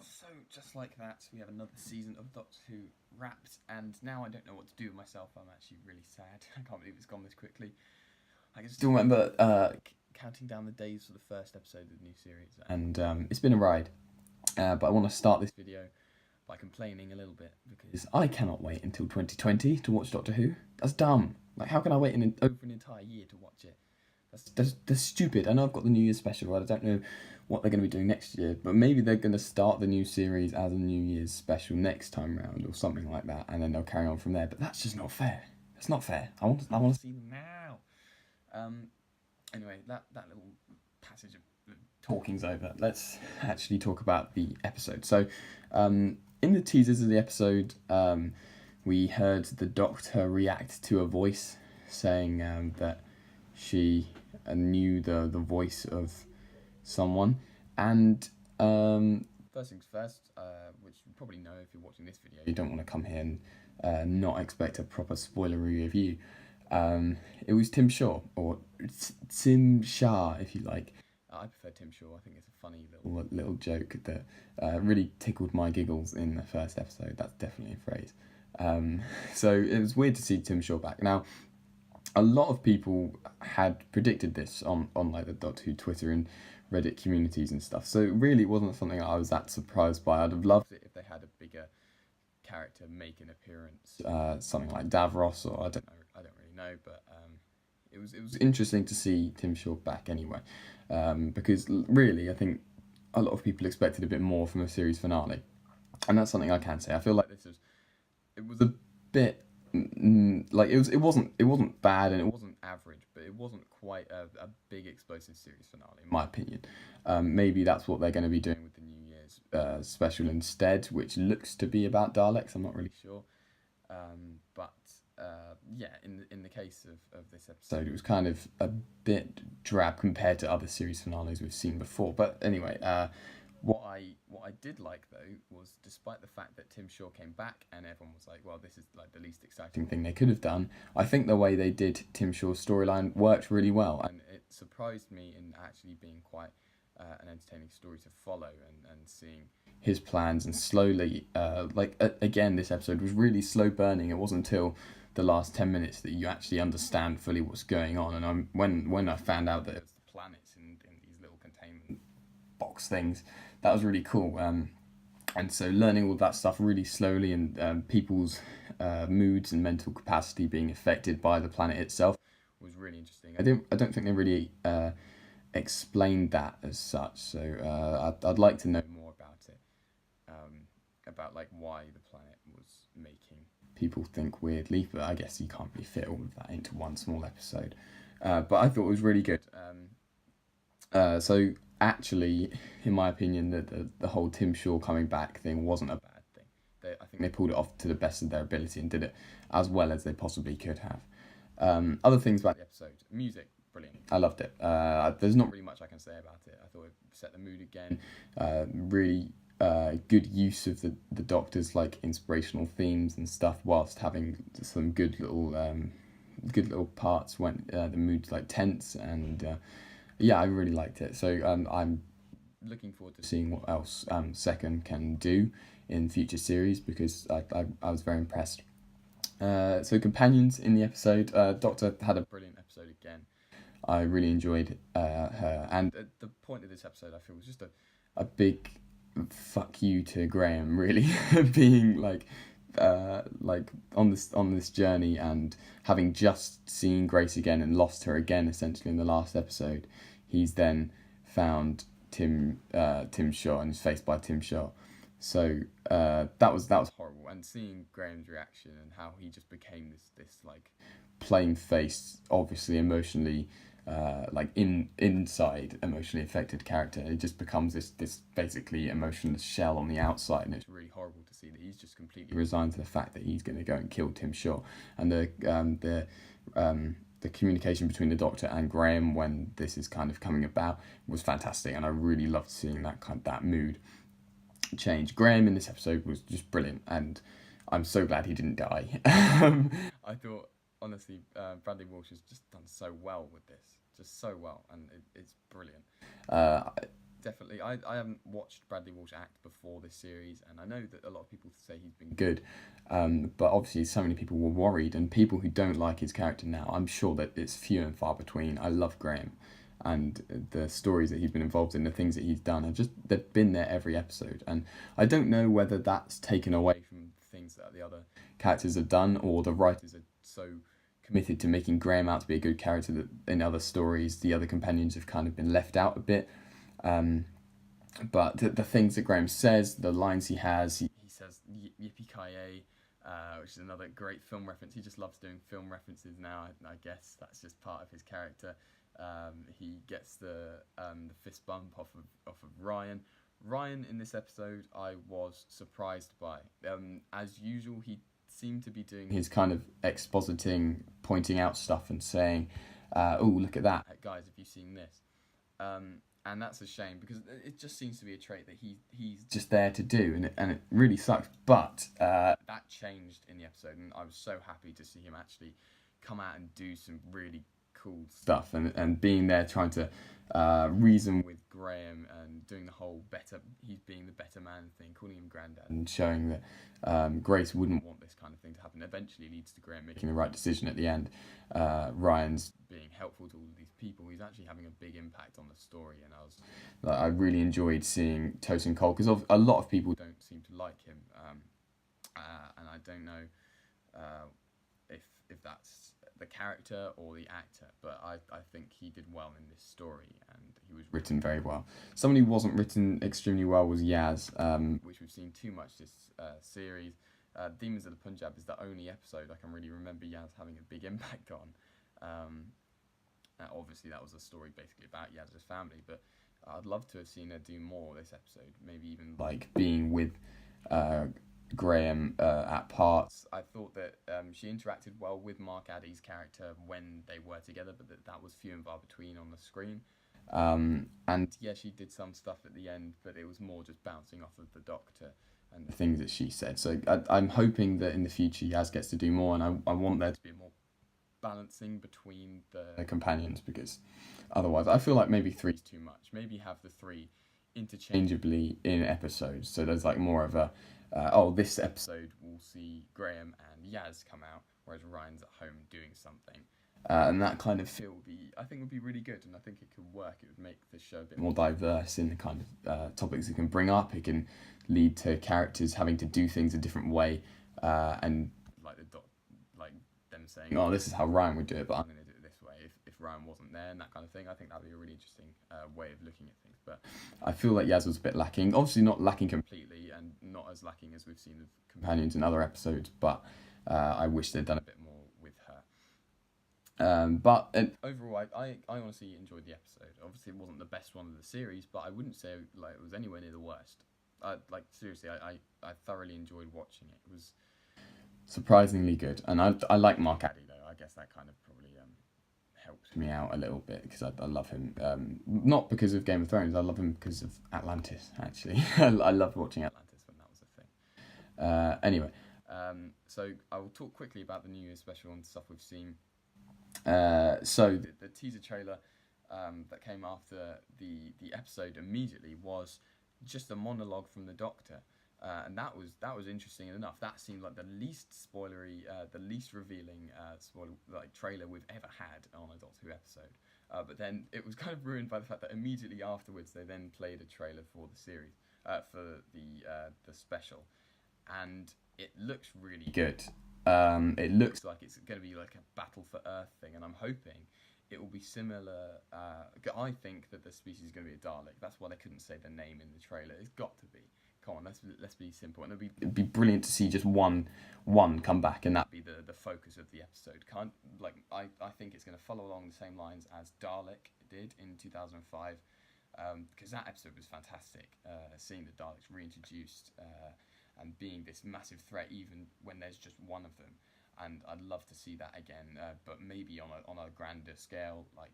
So just like that, we have another season of Doctor Who wrapped, and now I don't know what to do with myself. I'm actually really sad. I can't believe it's gone this quickly. I can still remember counting down the days for the first episode of the new series, and it's been a ride. But I want to start this video by complaining a little bit because I cannot wait until 2020 to watch Doctor Who. That's dumb. Like, how can I wait over an entire year to watch it? That's stupid. I know I've got the New Year's special, right? I don't know what they're going to be doing next year, but maybe they're going to start the new series as a New Year's special next time round or something like that, and then they'll carry on from there. But that's just not fair. That's not fair. I want to see them now. Anyway, that little passage of talking's over. Let's actually talk about the episode. So, in the teasers of the episode, we heard the Doctor react to a voice saying that she knew the voice of someone, and first things first, which you probably know if you're watching this video, you don't want to come here and not expect a proper spoilery review. It was Tim Shaw, or Tim Shah if you like. I prefer Tim Shaw. I think it's a funny little joke that really tickled my giggles in the first episode. That's definitely a phrase. So it was weird to see Tim Shaw back. Now, a lot of people had predicted this on like the Doctor Who Twitter and Reddit communities and stuff. So really, it wasn't something I was that surprised by. I'd have loved it if they had a bigger character make an appearance, something like Davros, or I don't really know, but it was interesting to see Tim Shaw back anyway, because really I think a lot of people expected a bit more from a series finale, and that's something I can say. I feel like it was a bit. Like it wasn't bad and it wasn't average, but it wasn't quite a big explosive series finale in my opinion. Maybe that's what they're going to be doing with the New Year's special instead, which looks to be about Daleks. I'm not really sure, but yeah, in the case of this episode, it was kind of a bit drab compared to other series finales we've seen before. But anyway, what I did like though was, despite the fact that Tim Shaw came back and everyone was like, well, this is like the least exciting thing they could have done, I think the way they did Tim Shaw's storyline worked really well, and it surprised me in actually being quite an entertaining story to follow, and seeing his plans, and slowly again, this episode was really slow burning. It wasn't until the last 10 minutes that you actually understand fully what's going on, and when I found out that it was the planets in these little containment box things, that was really cool. And so learning all that stuff really slowly, and people's moods and mental capacity being affected by the planet itself was really interesting. I don't think they really explained that as such. So I'd like to know more about it, about like why the planet was making people think weirdly. But I guess you can't really fit all of that into one small episode. But I thought it was really good. So actually, in my opinion, the whole Tim Shaw coming back thing wasn't a bad thing. I think they pulled it off to the best of their ability and did it as well as they possibly could have. Other things about the episode: music, brilliant. I loved it. There's not really much I can say about it. I thought it set the mood again. Really good use of the Doctor's like inspirational themes and stuff, whilst having some good little parts when the mood's like tense, and yeah, I really liked it. So I'm looking forward to seeing what else Second can do in future series, because I was very impressed. So companions in the episode, Doctor had a brilliant episode again. I really enjoyed her, and the point of this episode, I feel, was just a big fuck you to Graham, really. Being like on this journey, and having just seen Grace again and lost her again essentially in the last episode, he's then found Tim Shaw and is faced by Tim Shaw. So that was horrible, and seeing Graham's reaction and how he just became this like plain-faced, obviously emotionally inside emotionally affected character. It just becomes this basically emotionless shell on the outside, and it's really horrible to see that he's just completely resigned to the fact that he's going to go and kill Tim Shaw. And the communication between the Doctor and Graham when this is kind of coming about was fantastic, and I really loved seeing that mood change. Graham in this episode was just brilliant, and I'm so glad he didn't die. I thought, honestly, Bradley Walsh has just done so well with this, just so well, and it's brilliant. definitely. I haven't watched Bradley Walsh act before this series, and I know that a lot of people say he's been good, but obviously so many people were worried, and people who don't like his character now, I'm sure that it's few and far between. I love Graham, and the stories that he's been involved in, the things that he's done, they've been there every episode, and I don't know whether that's taken away from things that the other characters have done, or the writers are so committed to making Graham out to be a good character that in other stories the other companions have kind of been left out a bit. But the things that Graham says, the lines he has, he says yippee-ki-yay, which is another great film reference. He just loves doing film references now. I guess that's just part of his character. He gets the fist bump off of Ryan. Ryan in this episode I was surprised by. As usual, he seemed to be doing his kind of expositing, pointing out stuff and saying, oh, look at that. Guys, have you seen this? And that's a shame, because it just seems to be a trait that he's just there to do, and it really sucks. But that changed in the episode, and I was so happy to see him actually come out and do some really cool stuff, and being there trying to reason with Graham and doing the whole he's being the better man thing, calling him granddad, and showing that Grace wouldn't want this kind of thing to happen. Eventually leads to Graham making the right decision at the end. Ryan's being helpful to all of these people. He's actually having a big impact on the story, and I really enjoyed seeing Tosin Cole, because a lot of people don't seem to like him, and I don't know if that's the character or the actor, but I think he did well in this story, and he was written very well. Someone who wasn't written extremely well was Yaz, which we've seen too much this series. Demons of the Punjab is the only episode I can really remember Yaz having a big impact on. Obviously that was a story basically about Yaz's family, but I'd love to have seen her do more this episode, maybe even like being with Graham at parts. I thought that she interacted well with Mark Addy's character when they were together, but that was few and far between on the screen. And yeah, she did some stuff at the end, but it was more just bouncing off of the Doctor and the things that she said. So I'm hoping that in the future Yaz gets to do more, and I want there to be more balancing between the companions, because otherwise I feel like maybe 3's too much. Maybe have the 3 interchangeably in episodes, so there's like more of a this episode we'll see Graham and Yaz come out, whereas Ryan's at home doing something, and that kind of feel I think would be really good, and I think it could work. It would make the show a bit more diverse in the kind of topics it can bring up. It can lead to characters having to do things a different way, and like them saying, oh, this is how Ryan would do it, but I'm going to do it this way if Ryan wasn't there, and that kind of thing. I think that would be a really interesting way of looking at things. But I feel like Yaz was a bit lacking. Obviously not lacking completely, and not as lacking as we've seen with companions in other episodes, but I wish they'd done a bit more with her. But overall, I honestly enjoyed the episode. Obviously it wasn't the best one of the series, but I wouldn't say like it was anywhere near the worst. Seriously, I thoroughly enjoyed watching it. It was surprisingly good, and I like Mark Addy though. I guess that kind of probably helped me out a little bit, because I love him, not because of Game of Thrones. I love him because of Atlantis, actually. I loved watching Atlantis when that was a thing. Anyway, so I will talk quickly about the New Year's special and stuff we've seen. So the teaser trailer that came after the episode immediately was just a monologue from the Doctor. And that was interesting enough. That seemed like the least spoilery, the least revealing trailer we've ever had on a Doctor Who episode. But then it was kind of ruined by the fact that immediately afterwards they then played a trailer for the series, for the special, and it looks really good. It looks like it's going to be like a Battle for Earth thing, and I'm hoping it will be similar. I think that the species is going to be a Dalek. That's why they couldn't say the name in the trailer. It's got to be. Come on, let's be simple, and it'd be brilliant to see just one come back, and that be the focus of the episode. I think it's going to follow along the same lines as Dalek did in 2005, because that episode was fantastic. Seeing the Daleks reintroduced and being this massive threat, even when there's just one of them, and I'd love to see that again, but maybe on a grander scale, like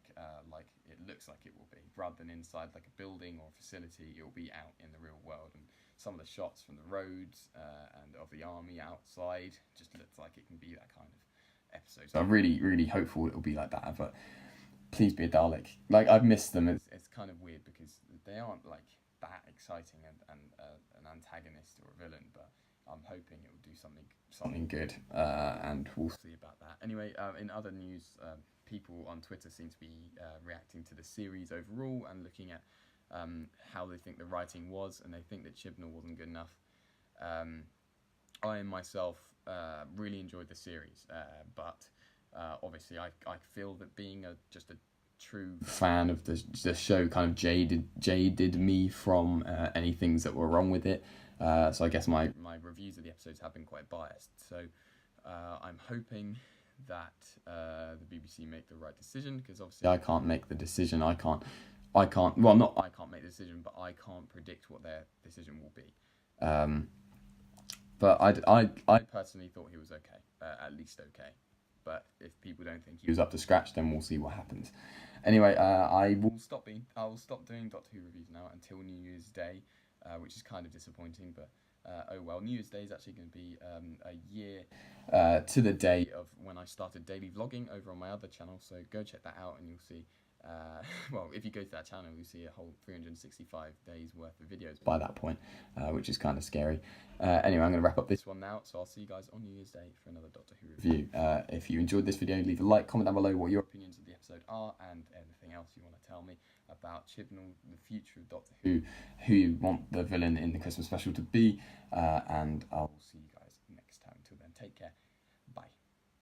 it looks like it will be, rather than inside like a building or a facility. It will be out in the real world, and some of the shots from the roads and of the army outside just looks like it can be that kind of episode. So I'm really, really hopeful it will be like that. But please be a Dalek. Like, I've missed them. It's kind of weird because they aren't like that exciting and an antagonist or a villain, but I'm hoping it will do something good, and we'll see about that. Anyway, in other news, people on Twitter seem to be reacting to the series overall and looking at how they think the writing was, and they think that Chibnall wasn't good enough. I myself really enjoyed the series, but obviously I feel that being just a true fan of the show kind of jaded me from any things that were wrong with it. So I guess my reviews of the episodes have been quite biased. So I'm hoping that the BBC make the right decision, because obviously I can't make the decision. I can't. Well, not I can't make the decision, but I can't predict what their decision will be. But I personally thought he was okay, at least okay. But if people don't think he was up to scratch, then we'll see what happens. Anyway, I will stop doing Doctor Who reviews now until New Year's Day, which is kind of disappointing. But oh well, New Year's Day is actually going to be a year to the day of when I started daily vlogging over on my other channel. So go check that out, and you'll see. Well, if you go to that channel, you'll see a whole 365 days worth of videos by that point, which is kind of scary. Anyway, I'm going to wrap up this one now, so I'll see you guys on New Year's Day for another Doctor Who review. If you enjoyed this video, leave a like, comment down below what your opinions of the episode are, and anything else you want to tell me about Chibnall, the future of Doctor Who you want the villain in the Christmas special to be, and I will see you guys next time. Until then, take care.